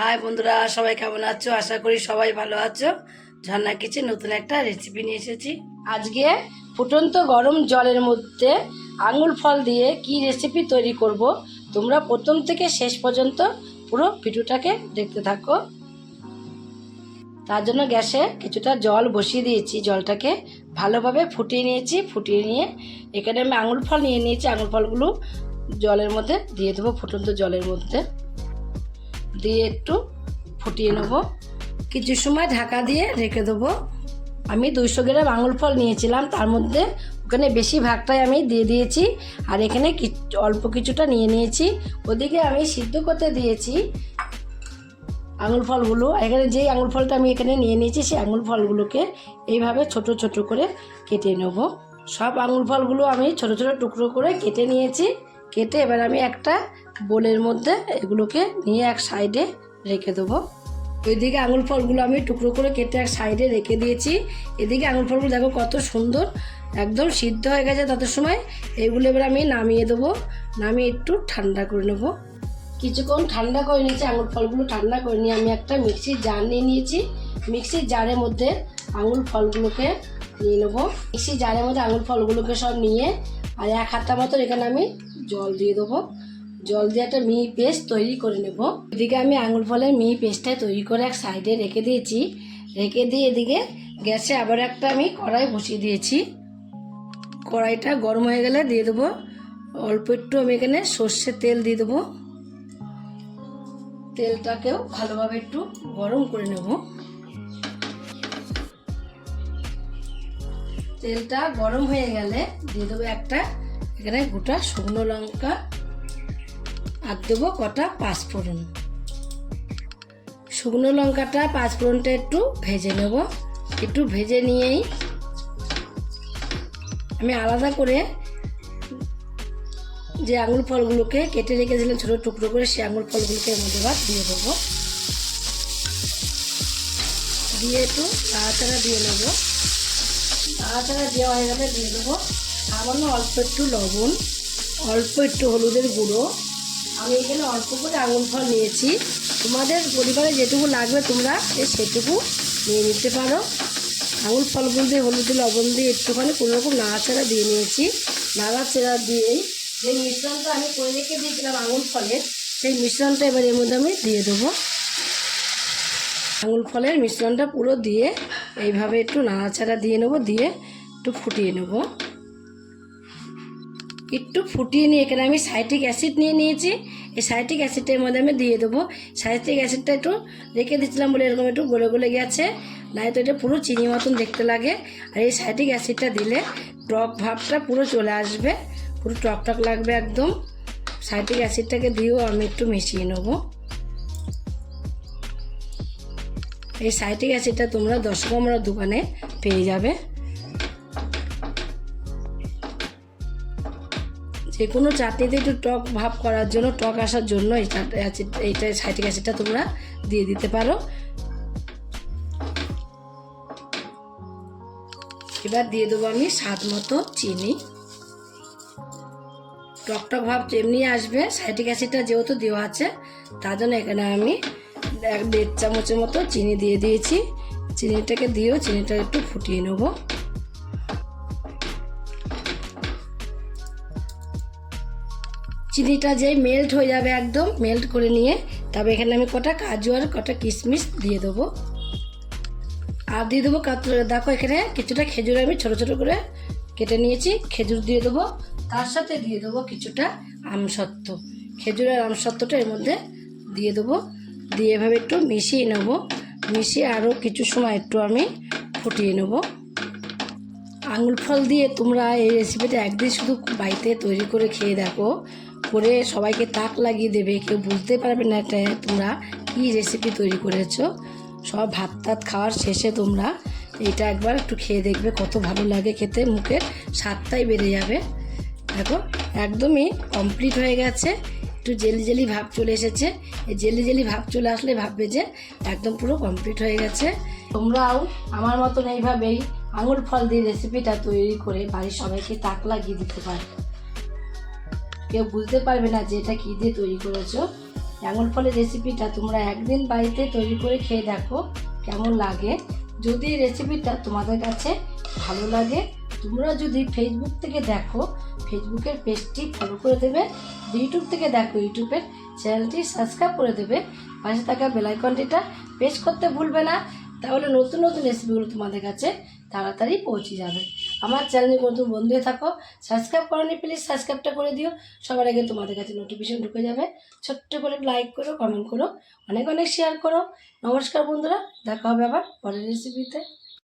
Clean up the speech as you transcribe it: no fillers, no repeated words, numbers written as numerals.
High বন্ধুরা, সবাই কেমন আছো? আশা করি সবাই ভালো আছো। ঝর্ণা কিচেন নতুন একটা রেসিপি নিয়ে এসেছি। আজকে ফুটন্ত গরম জলের মধ্যে আঙুর ফল দিয়ে কি রেসিপি তৈরি করব, তোমরা প্রথম থেকে শেষ পর্যন্ত পুরো ভিডিওটাকে দেখতে থাকো। তার জন্য গ্যাসে কিছুটা জল বসিয়ে দিয়েছি, জলটাকে ভালোভাবে ফুটিয়ে নিয়েছি। ফুটিয়ে নিয়ে এখানে আমি আঙুর ফল নিয়ে নিয়েছি। আঙুর ফলগুলো জলের মধ্যে দিয়ে দেবো, ফুটন্ত জলের মধ্যে দিয়ে একটু ফুটিয়ে নেব। কিছু সময় ঢাকা দিয়ে রেখে দেবো। আমি 200 গ্রাম আঙুর ফল নিয়েছিলাম, তার মধ্যে ওখানে বেশিরভাগটাই আমি দিয়ে দিয়েছি, আর এখানে অল্প কিছুটা নিয়ে নিয়েছি। ওদিকে আমি সিদ্ধ করতে দিয়েছি আঙুর ফলগুলো। এখানে যেই আঙুর ফলটা আমি এখানে নিয়ে নিয়েছি, সেই আঙুর ফলগুলোকে এইভাবে ছোট ছোট করে কেটে নেব। সব আঙুর ফলগুলো আমি ছোট ছোট টুকরো করে কেটে নিয়েছি। কেটে এবার আমি একটা বোলের মধ্যে এগুলোকে নিয়ে এক সাইডে রেখে দেবো। ওইদিকে আঙুর ফলগুলো আমি টুকরো করে কেটে এক সাইডে রেখে দিয়েছি। এদিকে আঙুর ফলগুলো দেখো কত সুন্দর একদম সিদ্ধ হয়ে গেছে। তত সময় এগুলো এবার আমি নামিয়ে দেবো। নামিয়ে একটু ঠান্ডা করে নেবো। কিছুক্ষণ ঠান্ডা করে নিয়েছি। আঙুর ফলগুলো ঠান্ডা করে নিয়ে আমি একটা মিক্সির জার নিয়ে নিয়েছি। মিক্সির জারের মধ্যে আঙুর ফলগুলোকে নিয়ে নেবো। মিক্সির জারের মধ্যে আঙুর ফলগুলোকে সব নিয়ে আর 1 হাতা মতো এখানে আমি জল দিয়ে দেবো। জল দিয়ে একটা মিহি পেস্ট তৈরি করে নেব। এদিকে আমি আঙুর ফলের মিহি পেস্টটা তৈরি করে এক সাইডে রেখে দিয়েছি। রেখে দিয়ে এদিকে গ্যাসে আবার একটা আমি কড়াই বসিয়ে দিয়েছি। কড়াইটা গরম হয়ে গেলে দিয়ে দেবো অল্প একটু আমি এখানে সর্ষের তেল দিয়ে দেবো। তেলটাকেও ভালোভাবে একটু গরম করে নেব। তেলটা গরম হয়ে গেলে দিয়ে দেবো একটা এখানে গোটা শুকনো লঙ্কা, আর দেবো কটা পাঁচফোড়ন। শুকনো লঙ্কাটা পাঁচফোড়নটা একটু ভেজে নেব। একটু ভেজে নিয়েই আমি আলাদা করে যে আঙুর ফলগুলোকে কেটে রেখেছিলাম ছোটো টুকরো করে, সেই আঙুর ফলগুলোকে এর মধ্যে দিয়ে দেবো। দিয়ে একটু নাড়াচাড়া দিয়ে নেব। নাড়াচাড়া দেওয়া হয়ে গেলে দিয়ে দেবো সামান্য অল্প একটু লবণ, অল্প একটু হলুদের গুঁড়ো। আমি এখানে অল্প করে আঙুর ফল নিয়েছি, তোমাদের পরিবারে যেটুকু লাগবে তোমরা সেটুকু নিয়ে নিতে পারো। আঙুর ফলগুলো দিয়ে হলুদ লবণ দিয়ে একটুখানি কোনোরকম নাড়াচাড়া দিয়ে নিয়েছি। নাড়াচাড়া দিয়েই যে মিশ্রণটা আমি করে রেখে দিয়েছিলাম আঙুর ফলের, সেই মিশ্রণটা এবার এর মধ্যে আমি দিয়ে দেবো। আঙুর ফলের মিশ্রণটা পুরো দিয়ে এইভাবে একটু নাড়াচাড়া দিয়ে নেবো। দিয়ে একটু ফুটিয়ে নেব। একটু ফুটিয়ে নিয়ে এখানে আমি সাইট্রিক অ্যাসিড নিয়ে নিয়েছি। এই সাইট্রিক অ্যাসিডটার মধ্যে আমি দিয়ে দেবো। সাইট্রিক অ্যাসিডটা একটু রেখে দিচ্ছিলাম বলে এরকম একটু গলে গলে গেছে, নাই তো এটা পুরো চিনি মতন দেখতে লাগে। আর এই সাইট্রিক অ্যাসিডটা দিলে টক ভাবটা পুরো চলে আসবে, পুরো টক টক লাগবে একদম। সাইট্রিক অ্যাসিডটাকে দিয়েও আমি একটু মিশিয়ে নেব। এই সাইট্রিক অ্যাসিডটা তোমরা 10 গ্রামের দোকানে পেয়ে যাবে। যে কোনো চাটনিতে একটু টক ভাব করার জন্য, টক আসার জন্য এইটা সাইট্রিক অ্যাসিডটা তোমরা দিয়ে দিতে পারো। এবার দিয়ে দেবো আমি স্বাদ মতো চিনি। টক টক ভাব এমনি আসবে, সাইট্রিক অ্যাসিডটা যেহেতু দেওয়া আছে, তার জন্য এখানে আমি 1.5 চামচের মতো চিনি দিয়ে দিয়েছি। চিনিটাকে দিয়েও চিনিটা একটু ফুটিয়ে নেব। চিনিটা যেই মেল্ট হয়ে যাবে, একদম মেল্ট করে নিয়ে তবে এখানে আমি কটা কাজু আর কটা কিশমিশ দিয়ে দেবো। আর দিয়ে দেবো দেখো এখানে কিছুটা খেজুর আমি ছোটো ছোটো করে কেটে নিয়েছি, খেজুর দিয়ে দেবো। তার সাথে দিয়ে দেবো কিছুটা আমসত্ত্ব। খেজুর আর আমসত্ত্বটা এর মধ্যে দিয়ে দেবো। দিয়ে এভাবে একটু মিশিয়ে নেব। মিশিয়ে আরও কিছু সময় একটু আমি ফুটিয়ে নেব। আঙুর ফল দিয়ে তোমরা এই রেসিপিটা একদিন শুধু বাড়িতে তৈরি করে খেয়ে দেখো, করে সবাইকে তাক লাগিয়ে দেবে। কেউ বুঝতে পারবে না এটা তোমরা কী রেসিপি তৈরি করেছো। সব ভাত টাত খাওয়ার শেষে তোমরা এটা একবার একটু খেয়ে দেখবে, কত ভালো লাগে খেতে, মুখের স্বাদটাই বেড়ে যাবে। দেখো একদমই কমপ্লিট হয়ে গেছে। একটু জেলি জেলি ভাব চলে এসেছে। এই জেলি জেলি ভাব চলে আসলে ভাববে যে একদম পুরো কমপ্লিট হয়ে গেছে। তোমরাও আমার মতন এইভাবেই আঙুর ফল দিয়ে রেসিপিটা তৈরি করে বাড়ির সবাইকে তাক লাগিয়ে দিতে পারো। কেউ বুঝতে পারবে না যে এটা কী দিয়ে তৈরি করেছো। আঙুর ফলের রেসিপিটা তোমরা একদিন বাড়িতে তৈরি করে খেয়ে দেখো কেমন লাগে। যদি রেসিপিটা তোমাদের কাছে ভালো লাগে, তোমরা যদি ফেসবুক থেকে দেখো ফেসবুকের পেজটি ফলো করে দেবে, ইউটিউব থেকে দেখো ইউটিউবের চ্যানেলটি সাবস্ক্রাইব করে দেবে, পাশে থাকা বেল আইকনটিটা প্রেস করতে ভুলবে না। তাহলে নতুন নতুন রেসিপিগুলো তোমাদের কাছে তাড়াতাড়ি পৌঁছে যাবে। আমার চ্যানেলে নতুন বন্ধু হয়ে থাকো, সাবস্ক্রাইব করোনি প্লিজ সাবস্ক্রাইবটা করে দিও, সবার আগে তোমাদের কাছে নোটিফিকেশন ঢুকে যাবে। ছোট্ট করে লাইক করো, কমেন্ট করো, অনেক অনেক শেয়ার করো। নমস্কার বন্ধুরা, দেখা হবে আবার পরের রেসিপিতে।